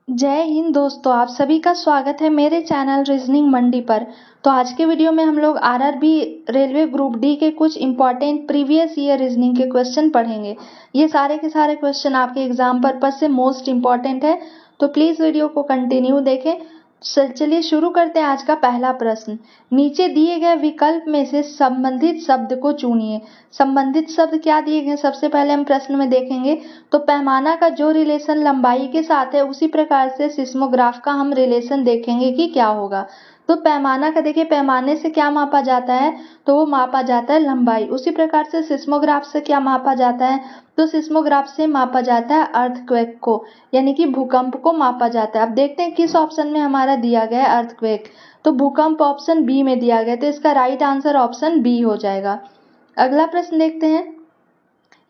जय हिंद दोस्तों, आप सभी का स्वागत है मेरे चैनल रीजनिंग मंडी पर। तो आज के वीडियो में हम लोग आरआरबी रेलवे ग्रुप डी के कुछ इंपॉर्टेंट प्रीवियस ईयर रीजनिंग के क्वेश्चन पढ़ेंगे। ये सारे के सारे क्वेश्चन आपके एग्जाम पर्पज से मोस्ट इंपॉर्टेंट है, तो प्लीज वीडियो को कंटिन्यू देखें। चलिए शुरू करते हैं आज का पहला प्रश्न। नीचे दिए गए विकल्प में से संबंधित शब्द को चुनिए। संबंधित शब्द क्या दिए गए सबसे पहले हम प्रश्न में देखेंगे। तो पैमाना का जो रिलेशन लंबाई के साथ है उसी प्रकार से सिस्मोग्राफ का हम रिलेशन देखेंगे कि क्या होगा। तो पैमाना का देखिए, पैमाने से क्या मापा जाता है, तो वो मापा जाता है लंबाई। उसी प्रकार से सिस्मोग्राफ से क्या मापा जाता है, तो सिस्मोग्राफ से मापा जाता है अर्थक्वेक को, यानी कि भूकंप को मापा जाता है। अब देखते हैं किस ऑप्शन में हमारा दिया गया है अर्थक्वेक। तो भूकंप ऑप्शन बी में दिया गया, तो इसका राइट आंसर ऑप्शन बी हो जाएगा। अगला प्रश्न देखते हैं।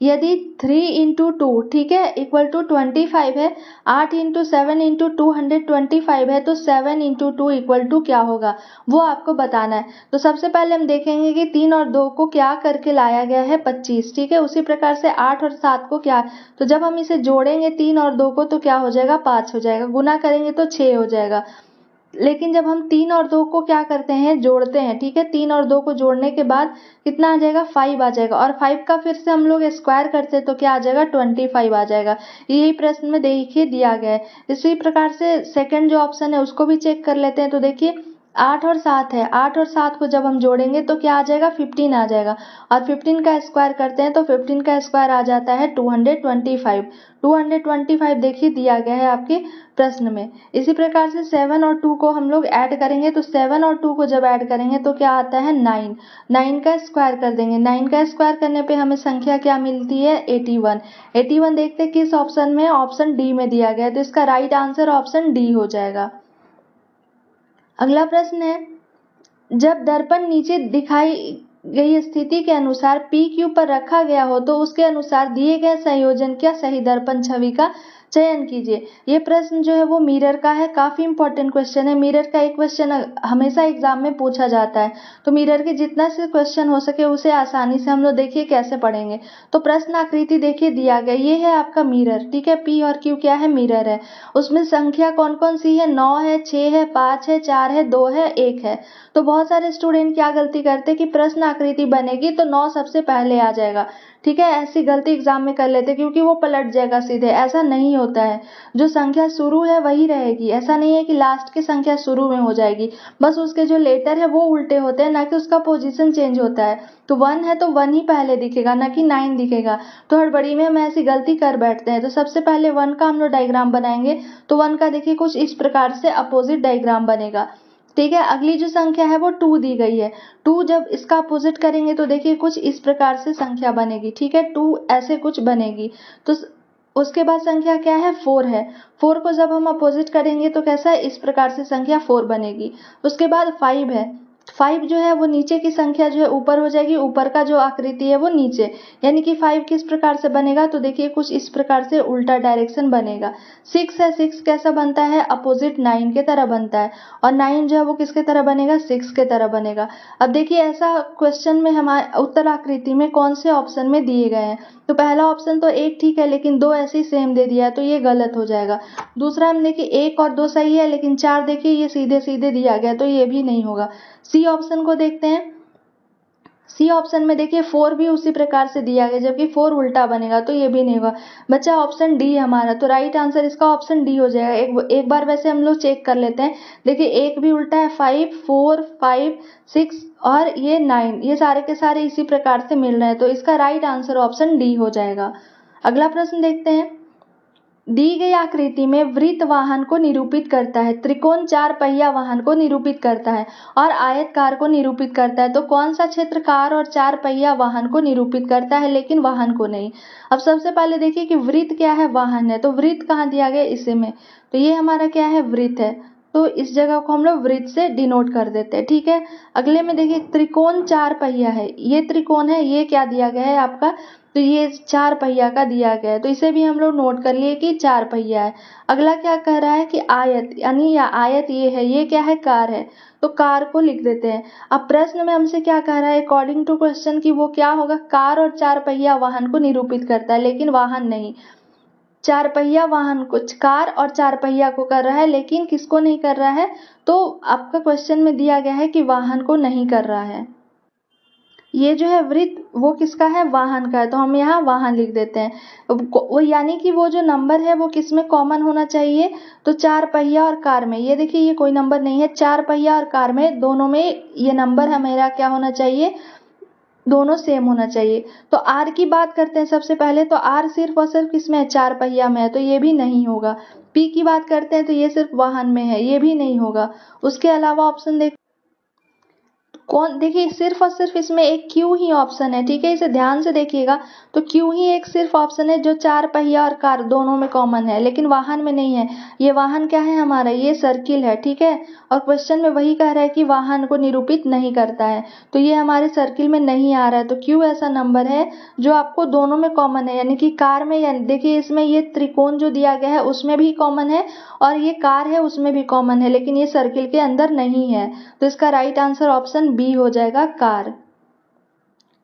यदि 3 इंटू टू ठीक है इक्वल टू 25 है, 8 इंटू 7 इंटू 225 है, तो 7 इंटू टू इक्वल टू क्या होगा वो आपको बताना है। तो सबसे पहले हम देखेंगे कि 3 और 2 को क्या करके लाया गया है 25, ठीक है। उसी प्रकार से 8 और 7 को क्या, तो जब हम इसे जोड़ेंगे 3 और 2 को तो क्या हो जाएगा 5 हो जाएगा, गुना करेंगे तो 6 हो जाएगा। लेकिन जब हम 3 और 2 को क्या करते हैं जोड़ते हैं, ठीक है, 3 और 2 को जोड़ने के बाद कितना आ जाएगा 5 आ जाएगा, और 5 का फिर से हम लोग स्क्वायर करते हैं तो क्या आ जाएगा 25 आ जाएगा। यही प्रश्न में देखिए दिया गया है। इसी प्रकार से सेकंड जो ऑप्शन है उसको भी चेक कर लेते हैं। तो देखिए 8 और 7 है, 8 और 7 को जब हम जोड़ेंगे तो क्या आ जाएगा 15 आ जाएगा, और 15 का स्क्वायर करते हैं तो 15 का स्क्वायर आ जाता है 225। 225 देखिए दिया गया है आपके प्रश्न में। इसी प्रकार से 7 और 2 को हम लोग ऐड करेंगे, तो 7 और 2 को जब ऐड करेंगे तो क्या आता है 9। 9 का स्क्वायर कर देंगे, 9 का स्क्वायर करने पे हमें संख्या क्या मिलती है 81। 81 देखते हैं किस ऑप्शन में, ऑप्शन डी में दिया गया है, तो इसका राइट आंसर ऑप्शन डी हो जाएगा। अगला प्रश्न है। जब दर्पण नीचे दिखाई गई स्थिति के अनुसार पी क्यू पर रखा गया हो तो उसके अनुसार दिए गए संयोजन क्या सही दर्पण छवि का चयन कीजिए। ये प्रश्न जो है वो मिरर का है, काफी इंपॉर्टेंट क्वेश्चन है। मिरर का एक क्वेश्चन हमेशा एग्जाम में पूछा जाता है, तो मिरर के जितना से क्वेश्चन हो सके उसे आसानी से हम लोग देखिए कैसे पढ़ेंगे। तो प्रश्न आकृति देखिए दिया गया, ये है आपका मिरर, ठीक है। पी और क्यू क्या है मिरर है। उसमें संख्या कौन कौन सी है, 9 है, 6 है, 5 है, 4 है, 2 है, 1 है। तो बहुत सारे स्टूडेंट क्या गलती करते कि प्रश्न आकृति बनेगी तो 9 सबसे पहले आ जाएगा, ठीक है। ऐसी गलती एग्जाम में कर लेते क्योंकि वो पलट जाएगा सीधे, ऐसा नहीं होता है। जो संख्या शुरू है वही रहेगी, ऐसा नहीं है कि लास्ट की संख्या शुरू में हो जाएगी, बस उसके जो लेटर है वो उल्टे होते हैं, ना कि उसका पोजीशन चेंज होता है। तो 1 है तो 1 ही पहले दिखेगा, ना कि 9 दिखेगा। तो हड़बड़ी में हम ऐसी गलती कर बैठते हैं। तो सबसे पहले 1 का हम लोग डायग्राम बनाएंगे, तो 1 का देखिए कुछ इस प्रकार से अपोजिट डायग्राम बनेगा, ठीक है। अगली जो संख्या है वो 2 दी गई है, 2 जब इसका अपोजिट करेंगे तो देखिए कुछ इस प्रकार से संख्या बनेगी, ठीक है। 2 ऐसे कुछ बनेगी। तो उसके बाद संख्या क्या है 4 है, 4 को जब हम अपोजिट करेंगे तो कैसा है इस प्रकार से संख्या 4 बनेगी। उसके बाद 5 है, 5 जो है वो नीचे की संख्या जो है ऊपर हो जाएगी, ऊपर का जो आकृति है वो नीचे, यानी कि 5 किस प्रकार से बनेगा, तो देखिए कुछ इस प्रकार से उल्टा डायरेक्शन बनेगा। 6 है, 6 कैसा बनता है अपोजिट 9 के तरह बनता है, और 9 जो है वो किसके तरह बनेगा 6 के तरह बनेगा। अब देखिए ऐसा क्वेश्चन में हमारे उत्तर आकृति में कौन से ऑप्शन में दिए गए हैं। तो पहला ऑप्शन तो 1 ठीक है, लेकिन 2 ऐसे ही सेम दे दिया है तो ये गलत हो जाएगा। दूसरा हम देखिए 1 और 2 सही है, लेकिन 4 देखिए ये सीधे सीधे दिया गया तो ये भी नहीं होगा। सी ऑप्शन को देखते हैं। सी ऑप्शन में देखिए 4 भी उसी प्रकार से दिया गया, जबकि 4 उल्टा बनेगा तो ये भी नहीं होगा। बच्चा ऑप्शन डी है हमारा, तो राइट आंसर इसका ऑप्शन डी हो जाएगा। एक बार वैसे हम लोग चेक कर लेते हैं। देखिए एक भी उल्टा है, 5 4 5 6 और ये 9, ये सारे के सारे इसी प्रकार से मिल रहे हैं, तो इसका राइट आंसर ऑप्शन डी हो जाएगा। अगला प्रश्न देखते हैं। दी गई आकृति में वृत्त वाहन को निरूपित करता है, त्रिकोण 4 पहिया वाहन को निरूपित करता है, और आयतकार को निरूपित करता है। तो कौन सा क्षेत्र कार और 4 पहिया वाहन को निरूपित करता है लेकिन वाहन को नहीं। अब सबसे पहले देखिए कि वृत्त क्या है वाहन है, तो वृत्त कहाँ दिया गया इसी में, तो ये हमारा क्या है वृत्त है, तो इस जगह को हम लोग वृत्त से डिनोट कर देते हैं, ठीक है। अगले में देखिए त्रिकोण 4 पहिया है, ये त्रिकोण है, ये क्या दिया गया है आपका, तो ये 4 पहिया का दिया गया है, तो इसे भी हम लोग नोट कर लिए कि 4 पहिया है। अगला क्या कह रहा है कि आयत, यानी या आयत ये है, ये क्या है कार है, तो कार को लिख देते हैं। अब प्रश्न में हमसे क्या कह रहा है अकॉर्डिंग टू क्वेश्चन कि वो क्या होगा कार और 4 पहिया वाहन को निरूपित करता है लेकिन वाहन नहीं। चार पहिया वाहन को, कार और चार पहिया को कर रहा है, लेकिन किसको नहीं कर रहा है? तो आपका क्वेश्चन में दिया गया है कि वाहन को नहीं कर रहा है। ये जो है वृत्त वो किसका है? वाहन का है, तो हम यहाँ वाहन लिख देते हैं। वो यानी कि वो जो नंबर है वो किस में कॉमन होना चाहिए? तो चार पहिया और कार में। ये देखिए ये कोई नंबर नहीं है, चार पहिया और कार में दोनों में ये नंबर है मेरा क्या होना चाहिए? दोनों सेम होना चाहिए। तो आर की बात करते हैं सबसे पहले, तो आर सिर्फ और सिर्फ किसमें है? चार पहिया में है, तो ये भी नहीं होगा। पी की बात करते हैं तो ये सिर्फ वाहन में है, ये भी नहीं होगा। उसके अलावा ऑप्शन देख कौन, देखिए सिर्फ और सिर्फ इसमें एक क्यू ही ऑप्शन है, ठीक है, इसे ध्यान से देखिएगा। तो क्यू ही एक सिर्फ ऑप्शन है जो चार पहिया और कार दोनों में कॉमन है, लेकिन वाहन में नहीं है। ये वाहन क्या है हमारा? ये सर्किल है, ठीक है। और क्वेश्चन में वही कह रहा है कि वाहन को निरूपित नहीं करता है, तो ये हमारे सर्किल में नहीं आ रहा है। तो क्यू ऐसा नंबर है जो आपको दोनों में कॉमन है, यानी कि कार में, यानी देखिए इसमें ये त्रिकोण जो दिया गया है उसमें भी कॉमन है और ये कार है उसमें भी कॉमन है, लेकिन ये सर्किल के अंदर नहीं है। तो इसका राइट आंसर ऑप्शन बी हो जाएगा, कार,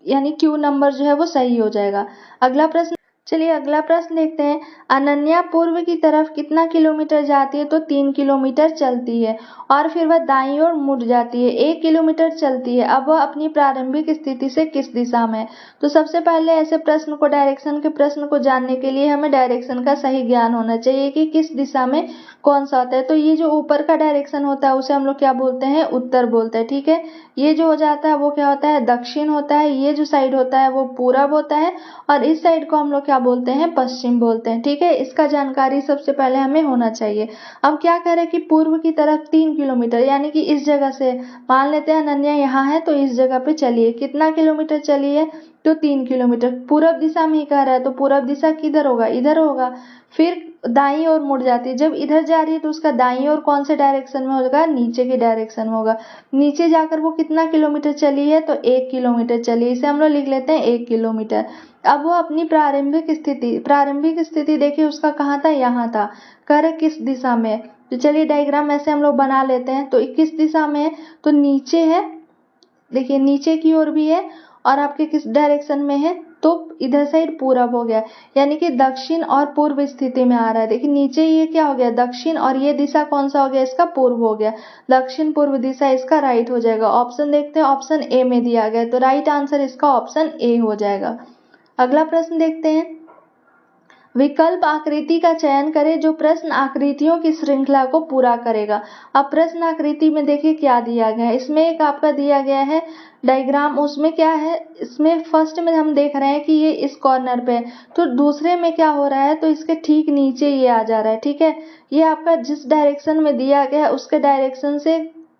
यानी क्यू नंबर जो है वो सही हो जाएगा। अगला प्रश्न, चलिए अगला प्रश्न देखते हैं। अनन्या पूर्व की तरफ कितना किलोमीटर जाती है? तो 3 किलोमीटर चलती है, और फिर वह दाईं ओर मुड़ जाती है, 1 किलोमीटर चलती है। अब वह अपनी प्रारंभिक स्थिति से किस दिशा में है? तो सबसे पहले ऐसे प्रश्न को, डायरेक्शन के प्रश्न को जानने के लिए हमें डायरेक्शन का सही ज्ञान होना चाहिए कि किस दिशा में कौन सा होता है। तो ये जो ऊपर का डायरेक्शन होता है उसे हम लोग क्या बोलते हैं? उत्तर बोलते हैं, ठीक है। ये जो हो जाता है वो क्या होता है? दक्षिण होता है। ये जो साइड होता है वो पूरब होता है, और इस साइड को हम लोग क्या बोलते हैं? पश्चिम बोलते हैं, ठीक है। इसका जानकारी सबसे पहले हमें होना चाहिए। अब क्या कह रहे हैं कि पूर्व की तरफ 3 किलोमीटर, यानी कि इस जगह से मान लेते हैं अनन्या यहाँ है, तो इस जगह पे चलिए, कितना किलोमीटर चली है? तो 3 किलोमीटर। पूरब दिशा में ही कह रहा है, तो पूरब दिशा किधर होगा? इधर होगा। फिर दाईं ओर मुड़ जाती है, जब इधर जा रही है तो उसका दाईं ओर कौन से डायरेक्शन में होगा? नीचे के डायरेक्शन में होगा। नीचे जाकर वो कितना किलोमीटर चली है? तो 1 किलोमीटर चली, इसे हम लोग लिख लेते हैं 1 किलोमीटर। अब वो अपनी प्रारंभिक स्थिति देखिए उसका कहाँ था? यहाँ था। कह रहे किस दिशा में? तो चलिए डायग्राम ऐसे हम लोग बना लेते हैं। तो किस दिशा में है? तो नीचे है, देखिए नीचे की ओर भी है, और आपके किस डायरेक्शन में है? तो इधर साइड पूरब हो गया, यानी कि दक्षिण और पूर्व स्थिति में आ रहा है। देखिए नीचे ये क्या हो गया? दक्षिण, और ये दिशा कौन सा हो गया? इसका पूर्व हो गया। दक्षिण पूर्व दिशा, इसका राइट हो जाएगा। ऑप्शन देखते हैं, ऑप्शन ए में दिया गया, तो राइट आंसर इसका ऑप्शन ए हो जाएगा। अगला प्रश्न देखते हैं। विकल्प आकृति का चयन करें जो प्रश्न आकृतियों की श्रृंखला को पूरा करेगा। अब प्रश्न आकृति में देखिए क्या दिया गया है। इसमें एक आपका दिया गया है डायग्राम, उसमें क्या है? इसमें फर्स्ट में हम देख रहे हैं कि ये इस कॉर्नर पे है, तो दूसरे में क्या हो रहा है? तो इसके ठीक नीचे ये आ जा रहा है, ठीक है। ये आपका जिस डायरेक्शन में दिया गया है उसके डायरेक्शन से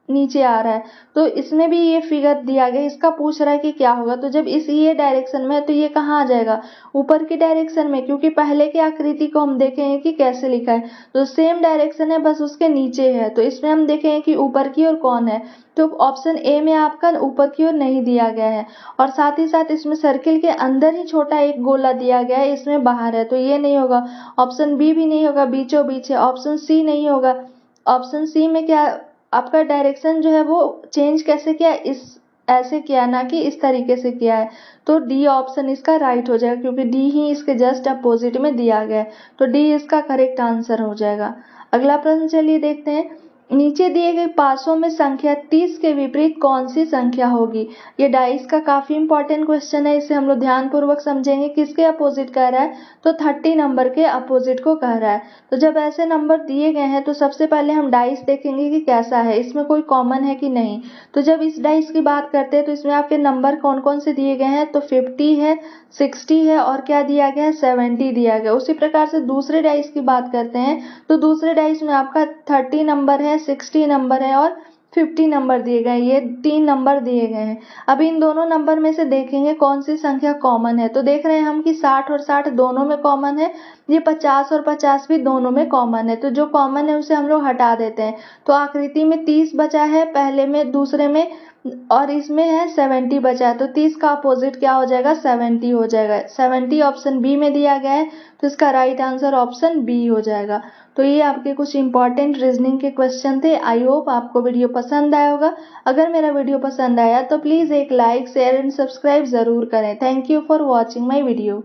नीचे आ रहा है, तो इसमें भी ये फिगर दिया गया है। इसका पूछ रहा है कि क्या होगा? तो जब इस ये डायरेक्शन में है तो ये कहाँ आ जाएगा? ऊपर की डायरेक्शन में, क्योंकि पहले की आकृति को हम देखेंगे कि कैसे लिखा है, तो सेम डायरेक्शन है, बस उसके नीचे है। तो इसमें हम देखेंगे कि ऊपर की ओर कौन है, तो ऑप्शन ए में आपका ऊपर की ओर नहीं दिया गया है, और साथ ही साथ इसमें सर्किल के अंदर ही छोटा एक गोला दिया गया है, इसमें बाहर है, तो ये नहीं होगा। ऑप्शन बी भी नहीं होगा, बीचों बीच है। ऑप्शन सी नहीं होगा। ऑप्शन सी में क्या आपका डायरेक्शन जो है वो चेंज कैसे किया? इस ऐसे किया, ना कि इस तरीके से किया है। तो डी ऑप्शन इसका राइट हो जाएगा, क्योंकि डी ही इसके जस्ट अपोजिट में दिया गया है, तो डी इसका करेक्ट आंसर हो जाएगा। अगला प्रश्न चलिए देखते हैं। नीचे दिए गए पासों में संख्या 30 के विपरीत कौन सी संख्या होगी? ये डाइस का काफी इंपॉर्टेंट क्वेश्चन है, इसे हम लोग ध्यानपूर्वक समझेंगे। किसके अपोजिट कह रहा है? तो 30 नंबर के अपोजिट को कह रहा है। तो जब ऐसे नंबर दिए गए हैं तो सबसे पहले हम डाइस देखेंगे कि कैसा है, इसमें कोई कॉमन है कि नहीं। तो जब इस डाइस की बात करते हैं तो इसमें आपके नंबर कौन कौन से दिए गए हैं? तो 50 है, 60 है, और क्या दिया गया है? 70 दिया गया। उसी प्रकार से दूसरे डाइस की बात करते हैं तो दूसरे डाइस में आपका 30 नंबर है, 60 नंबर है, और 50 नंबर दिए गए। ये 3 नंबर दिए गए हैं। अब इन दोनों नंबर में से देखेंगे कौन सी संख्या कॉमन है। तो देख रहे हैं हम कि 60 और 60 दोनों में कॉमन है। ये 50 और 50 भी दोनों में कॉमन है, तो जो कॉमन है उसे हम लोग हटा देते हैं। तो आकृति में 30 बचा है पहले में, दूसरे में, और इसमें है 70 बचा है। तो 30 का अपोजिट क्या हो जाएगा? 70 हो जाएगा। 70 ऑप्शन बी में दिया गया है, तो इसका राइट आंसर ऑप्शन बी हो जाएगा। तो ये आपके कुछ इंपॉर्टेंट रीजनिंग के क्वेश्चन थे। आई होप आपको वीडियो पसंद आया होगा। अगर मेरा वीडियो पसंद आया तो प्लीज़ एक लाइक, शेयर एंड सब्सक्राइब ज़रूर करें। Thank you for watching my video.